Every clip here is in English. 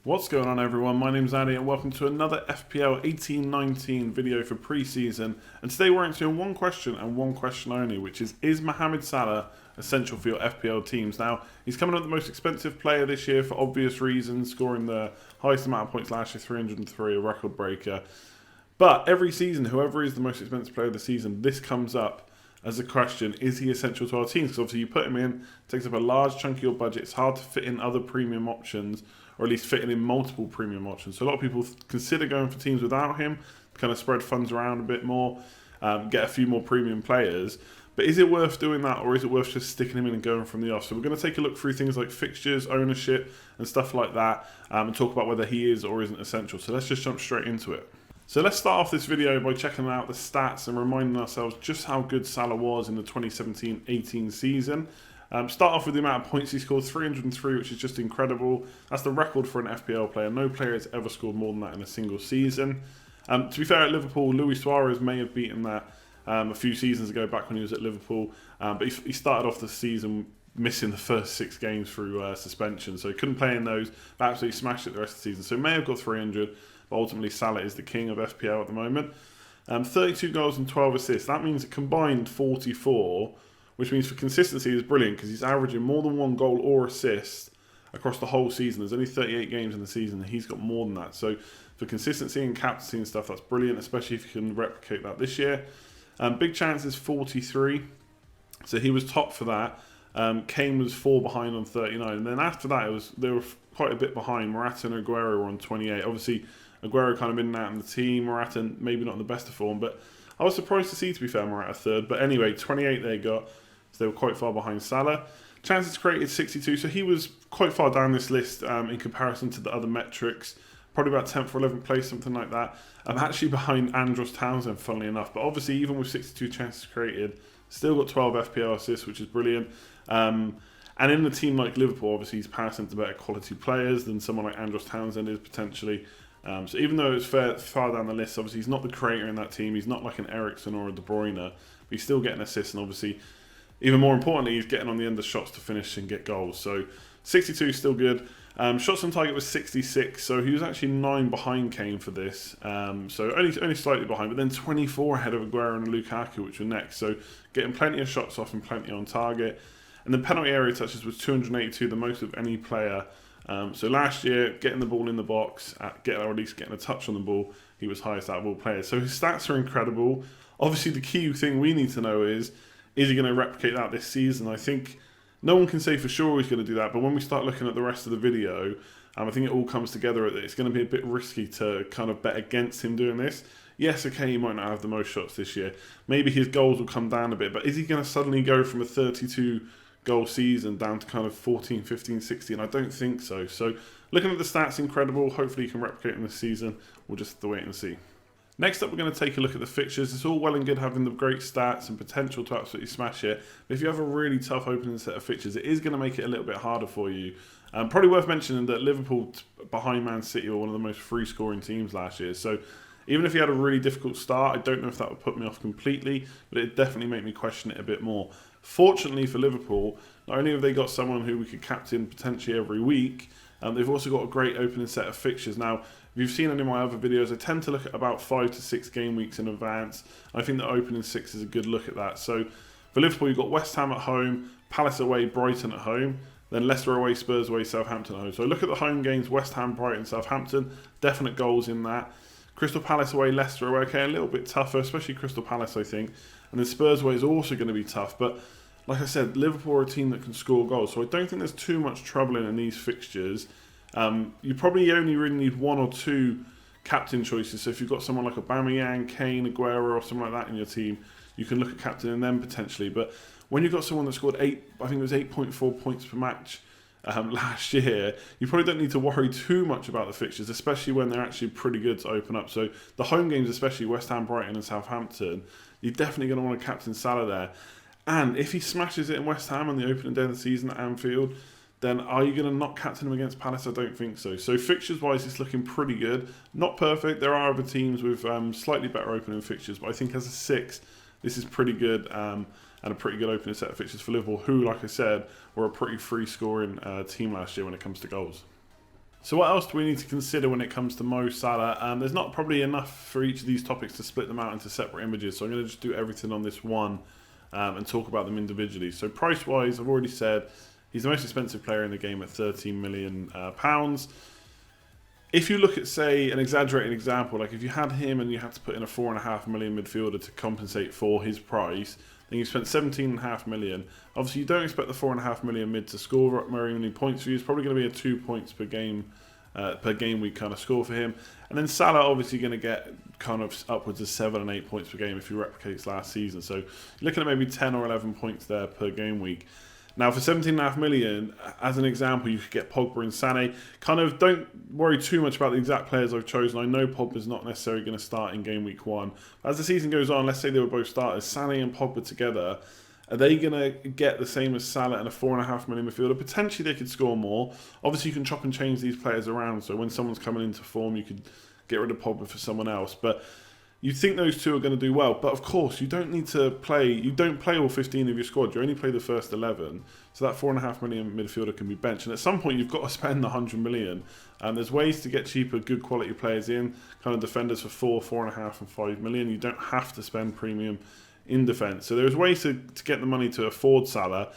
What's going on, everyone? My name's Addy and welcome to another FPL 18-19 video for pre-season. And today we're answering one question and one question only, which is Mohamed Salah essential for your FPL teams? Now, he's coming up the most expensive player this year for obvious reasons, scoring the highest amount of points last year, 303, a record breaker. But every season, whoever is the most expensive player of the season, this comes up as a question: is he essential to our teams? Because obviously you put him in, it takes up a large chunk of your budget. It's hard to fit in other premium options, or at least fitting in multiple premium options. So a lot of people consider going for teams without him, kind of spread funds around a bit more, get a few more premium players. But is it worth doing that, or is it worth just sticking him in and going from the off? So we're going to take a look through things like fixtures, ownership, and stuff like that, and talk about whether he is or isn't essential. So let's just jump straight into it. So let's start off this video by checking out the stats and reminding ourselves just how good Salah was in the 2017-18 season. Start off with the amount of points he scored, 303, which is just incredible. That's the record for an FPL player. No player has ever scored more than that in a single season. To be fair, at Liverpool, Luis Suarez may have beaten that a few seasons ago back when he was at Liverpool. But he started off the season missing the first 6 games through suspension, so he couldn't play in those, but absolutely smashed it the rest of the season. So he may have got 300, but ultimately Salah is the king of FPL at the moment. 32 goals and 12 assists. That means a combined 44, which means for consistency is brilliant because he's averaging more than 1 goal or assist across the whole season. There's only 38 games in the season and he's got more than that. So for consistency and captaincy and stuff, that's brilliant, especially if you can replicate that this year. Big chances, 43. So he was top for that. Kane was 4 behind on 39. And then after that, they were quite a bit behind. Morata and Aguero were on 28. Obviously, Aguero kind of in and out in the team. Morata maybe not in the best of form, but I was surprised to see, to be fair, Morata third. But anyway, 28 they got. So they were quite far behind Salah. Chances created, 62. So he was quite far down this list in comparison to the other metrics. Probably about 10th or 11th place, something like that. I'm actually behind Andros Townsend, funnily enough. But obviously, even with 62 chances created, still got 12 FPL assists, which is brilliant. And in a team like Liverpool, obviously, he's passing to better quality players than someone like Andros Townsend is potentially. So even though it's far down the list, obviously, he's not the creator in that team. He's not like an Eriksen or a De Bruyne. But he's still getting assists, and obviously, even more importantly, he's getting on the end of shots to finish and get goals. So 62 is still good. Shots on target was 66, so he was actually 9 behind Kane for this. So only slightly behind, but then 24 ahead of Aguero and Lukaku, which were next. So getting plenty of shots off and plenty on target. And the penalty area touches was 282, the most of any player. So last year, getting the ball in the box, or at least getting a touch on the ball, he was highest out of all players. So his stats are incredible. Obviously, the key thing we need to know is he going to replicate that this season? I think no one can say for sure he's going to do that, but when we start looking at the rest of the video, I think it all comes together. It's going to be a bit risky to kind of bet against him doing this. Yes, okay, he might not have the most shots this year. Maybe his goals will come down a bit, but is he going to suddenly go from a 32-goal season down to kind of 14, 15, 16? I don't think so. So looking at the stats, incredible. Hopefully he can replicate in this season. We'll just have to wait and see. Next up, we're going to take a look at the fixtures. It's all well and good having the great stats and potential to absolutely smash it. But if you have a really tough opening set of fixtures, it is going to make it a little bit harder for you. Probably worth mentioning that Liverpool behind Man City were one of the most free-scoring teams last year. So even if you had a really difficult start, I don't know if that would put me off completely, but it definitely made me question it a bit more. Fortunately for Liverpool, not only have they got someone who we could captain potentially every week, they've also got a great opening set of fixtures. Now, if you've seen any of my other videos, I tend to look at about 5 to 6 game weeks in advance. I think the opening 6 is a good look at that. So for Liverpool, you've got West Ham at home, Palace away, Brighton at home, then Leicester away, Spurs away, Southampton at home. So look at the home games: West Ham, Brighton, Southampton. Definite goals in that. Crystal Palace away, Leicester away. Okay, a little bit tougher, especially Crystal Palace, I think. And then Spurs away is also going to be tough. But like I said, Liverpool are a team that can score goals. So I don't think there's too much trouble in these fixtures. You probably only really need 1 or 2 captain choices. So if you've got someone like Aubameyang, Kane, Aguero, or something like that in your team, you can look at captaining them potentially. But when you've got someone that scored I think it was 8.4 points per match last year, you probably don't need to worry too much about the fixtures, especially when they're actually pretty good to open up. So the home games, especially West Ham, Brighton and Southampton, you're definitely going to want to captain Salah there. And if he smashes it in West Ham on the opening day of the season at Anfield, then are you going to not captain him against Palace? I don't think so. So fixtures-wise, it's looking pretty good. Not perfect. There are other teams with slightly better opening fixtures, but I think as a 6, this is pretty good. And a pretty good opening set of fixtures for Liverpool, who, like I said, were a pretty free-scoring team last year when it comes to goals. So what else do we need to consider when it comes to Mo Salah? There's not probably enough for each of these topics to split them out into separate images, so I'm going to just do everything on this one and talk about them individually. So price-wise, I've already said he's the most expensive player in the game at £13 million. If you look at, say, an exaggerated example, like if you had him and you had to put in a £4.5 million midfielder to compensate for his price, then you spent £17.5 million. Obviously, you don't expect the £4.5 million mid to score very many points for you. It's probably going to be a 2 points per game week kind of score for him. And then Salah obviously going to get kind of upwards of 7 and 8 points per game if he replicates last season. So you're looking at maybe 10 or 11 points there per game week. Now, for £17.5 million, as an example, you could get Pogba and Sané. Kind of don't worry too much about the exact players I've chosen. I know Pogba's not necessarily going to start in game week 1. As the season goes on, let's say they were both starters, Sané and Pogba together, are they going to get the same as Salah and a £4.5 million midfielder? Potentially they could score more. Obviously, you can chop and change these players around, so when someone's coming into form, you could get rid of Pogba for someone else. But you think those two are going to do well, but of course you don't need to play. You don't play all 15 of your squad. You only play the first 11, so that £4.5 million midfielder can be benched. And at some point, you've got to spend the £100 million. There's ways to get cheaper, good quality players in, kind of defenders for £4.5 and £5 million. You don't have to spend premium in defence. So there's ways to get the money to afford Salah.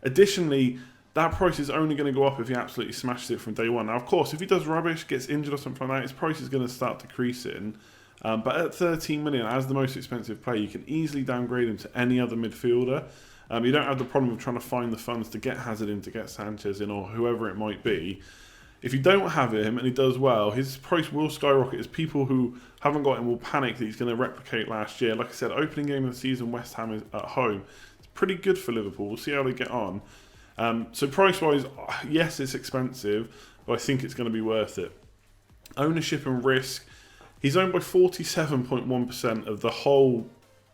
Additionally, that price is only going to go up if he absolutely smashes it from day one. Now, of course, if he does rubbish, gets injured or something like that, his price is going to start decreasing. But at 13 million, as the most expensive player, you can easily downgrade him to any other midfielder. You don't have the problem of trying to find the funds to get Hazard in, to get Sanchez in, or whoever it might be. If you don't have him and he does well, his price will skyrocket as people who haven't got him will panic that he's going to replicate last year. Like I said, opening game of the season, West Ham is at home. It's pretty good for Liverpool. We'll see how they get on. So price-wise, yes, it's expensive, but I think it's going to be worth it. Ownership and risk. He's owned by 47.1% of the whole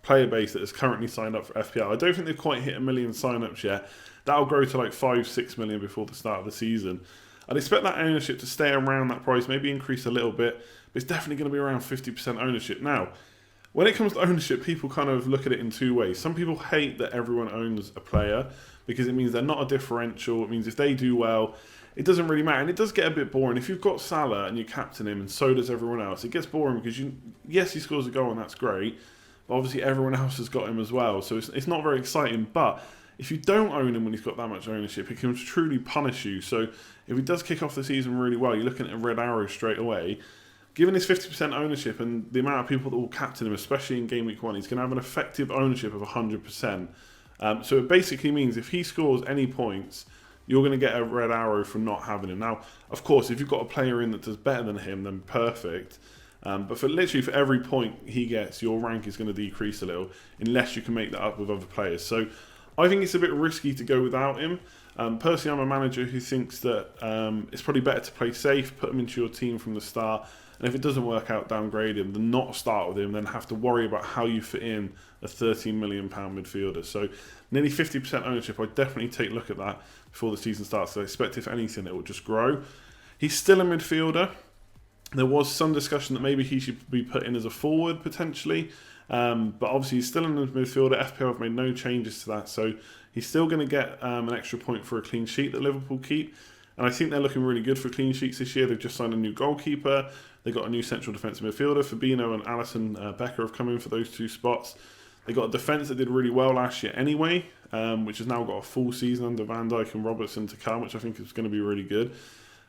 player base that is currently signed up for FPL. I don't think they've quite hit 1 million sign-ups yet. That'll grow to like 5-6 million before the start of the season. I'd expect that ownership to stay around that price, maybe increase a little bit, but it's definitely going to be around 50% ownership. Now, when it comes to ownership, people kind of look at it in two ways. Some people hate that everyone owns a player because it means they're not a differential. It means if they do well, it doesn't really matter. And it does get a bit boring. If you've got Salah and you captain him and so does everyone else, it gets boring because, yes, he scores a goal and that's great, but obviously everyone else has got him as well. So it's not very exciting. But if you don't own him when he's got that much ownership, it can truly punish you. So if he does kick off the season really well, you're looking at a red arrow straight away. Given his 50% ownership and the amount of people that will captain him, especially in game week 1, he's going to have an effective ownership of 100%. So it basically means if he scores any points, you're going to get a red arrow for not having him. Now, of course, if you've got a player in that does better than him, then perfect. But for every point he gets, your rank is going to decrease a little, unless you can make that up with other players. So I think it's a bit risky to go without him. Personally, I'm a manager who thinks that it's probably better to play safe, put him into your team from the start, and if it doesn't work out, downgrade him, then not start with him, then have to worry about how you fit in a £13 million midfielder. So nearly 50% ownership, I'd definitely take a look at that before the season starts. So I expect, if anything, it will just grow. He's still a midfielder. There was some discussion that maybe he should be put in as a forward, potentially. But obviously he's still in the midfielder. FPL have made no changes to that. So he's still going to get an extra point for a clean sheet that Liverpool keep. And I think they're looking really good for clean sheets this year. They've just signed a new goalkeeper. They've got a new central defensive midfielder. Fabinho and Alisson Becker have come in for those two spots. They got a defence that did really well last year anyway, which has now got a full season under Van Dijk and Robertson to come, which I think is going to be really good.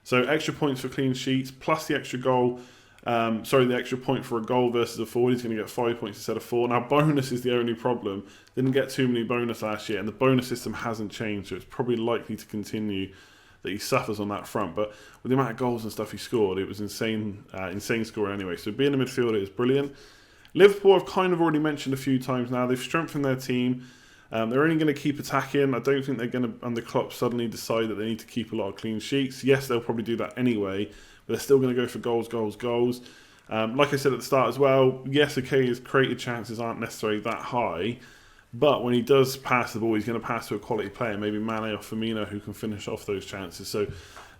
So extra points for clean sheets, plus the extra goal. The extra point for a goal versus a forward. He's going to get 5 points instead of 4. Now, bonus is the only problem. Didn't get too many bonus last year, and the bonus system hasn't changed, so it's probably likely to continue that he suffers on that front. But with the amount of goals and stuff he scored, it was insane scoring anyway. So being a midfielder is brilliant. Liverpool, I've kind of already mentioned a few times now. They've strengthened their team. They're only going to keep attacking. I don't think they're going to, under Klopp, suddenly decide that they need to keep a lot of clean sheets. Yes, they'll probably do that anyway, but they're still going to go for goals. Like I said at the start as well, yes, okay, his created chances aren't necessarily that high, but when he does pass the ball, he's going to pass to a quality player, maybe Mane or Firmino, who can finish off those chances. So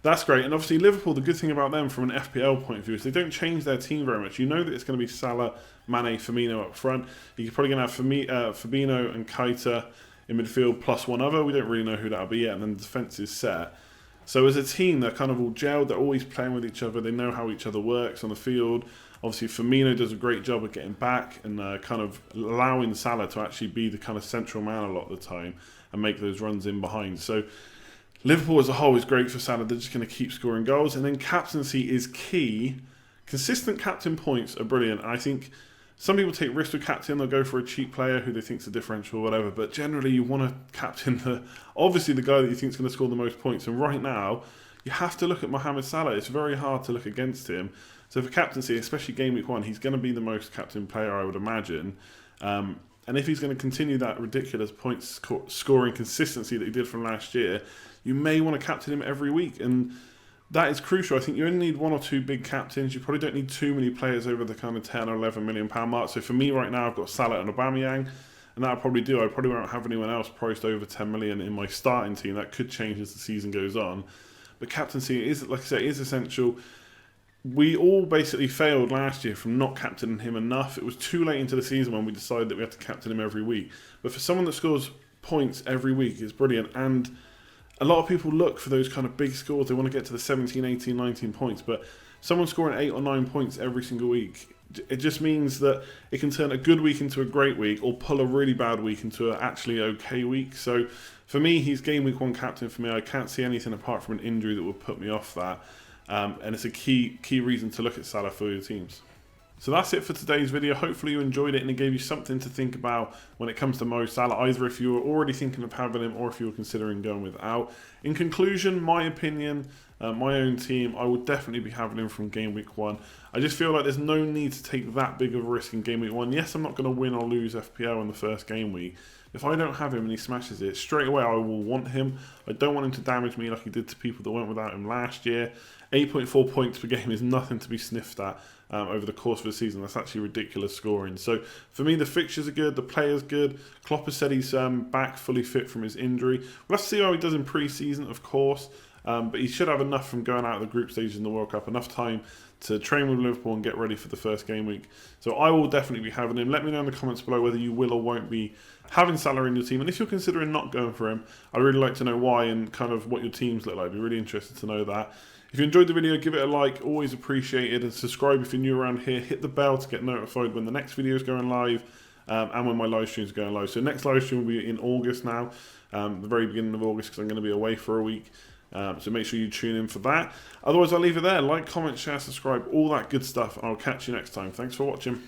that's great. And obviously Liverpool, the good thing about them from an FPL point of view is they don't change their team very much. You know that it's going to be Salah, Mane, Firmino up front. You're probably going to have Fabinho and Keita in midfield plus one other. We don't really know who that'll be yet, and then the defence is set. So as a team, they're kind of all gelled, they're always playing with each other, they know how each other works on the field. Obviously, Firmino does a great job of getting back and kind of allowing Salah to actually be the kind of central man a lot of the time and make those runs in behind. So Liverpool as a whole is great for Salah. They're just going to keep scoring goals. And then captaincy is key. Consistent captain points are brilliant. I think some people take risks with captain. They'll go for a cheap player who they think's a differential or whatever. But generally, you want to captain obviously the guy that you think is going to score the most points. And right now, you have to look at Mohamed Salah. It's very hard to look against him. So for captaincy, especially game week 1, he's going to be the most captain player, I would imagine. And if he's going to continue that ridiculous points scoring consistency that he did from last year, you may want to captain him every week. And that is crucial. I think you only need 1 or 2 big captains. You probably don't need too many players over the kind of 10 or 11 million pound mark. So for me right now, I've got Salah and Aubameyang, and that'll probably do. I probably won't have anyone else priced over 10 million in my starting team. That could change as the season goes on. But captaincy is, like I say, is essential. We all basically failed last year from not captaining him enough. It was too late into the season when we decided that we had to captain him every week. But for someone that scores points every week, it's brilliant. And a lot of people look for those kind of big scores. They want to get to the 17, 18, 19 points. But someone scoring 8 or 9 points every single week, it just means that it can turn a good week into a great week or pull a really bad week into an actually okay week. So for me, he's game week 1 captain for me. I can't see anything apart from an injury that would put me off that. And it's a key reason to look at Salah for your teams. So that's it for today's video. Hopefully you enjoyed it and it gave you something to think about when it comes to Mo Salah, either if you were already thinking of having him or if you were considering going without. In conclusion, my opinion, my own team, I would definitely be having him from game week 1. I just feel like there's no need to take that big of a risk in game week 1. Yes, I'm not going to win or lose FPL in the first game week. If I don't have him and he smashes it, straight away I will want him. I don't want him to damage me like he did to people that went without him last year. 8.4 points per game is nothing to be sniffed at over the course of the season. That's actually ridiculous scoring. So for me, the fixtures are good, the player's good. Klopp has said he's back fully fit from his injury. We'll have to see how he does in pre-season, of course. But he should have enough from going out of the group stages in the World Cup, enough time to train with Liverpool and get ready for the first game week. So I will definitely be having him. Let me know in the comments below whether you will or won't be having Salah in your team. And if you're considering not going for him, I'd really like to know why and kind of what your teams look like. I'd be really interested to know that. If you enjoyed the video, give it a like, always appreciated. And subscribe if you're new around here. Hit the bell to get notified when the next video is going live and when my live stream is going live. So next live stream will be in August now, the very beginning of August, because I'm going to be away for a week. So make sure you tune in for that. Otherwise, I'll leave it there. Like, comment, share, subscribe, all that good stuff. And I'll catch you next time. Thanks for watching.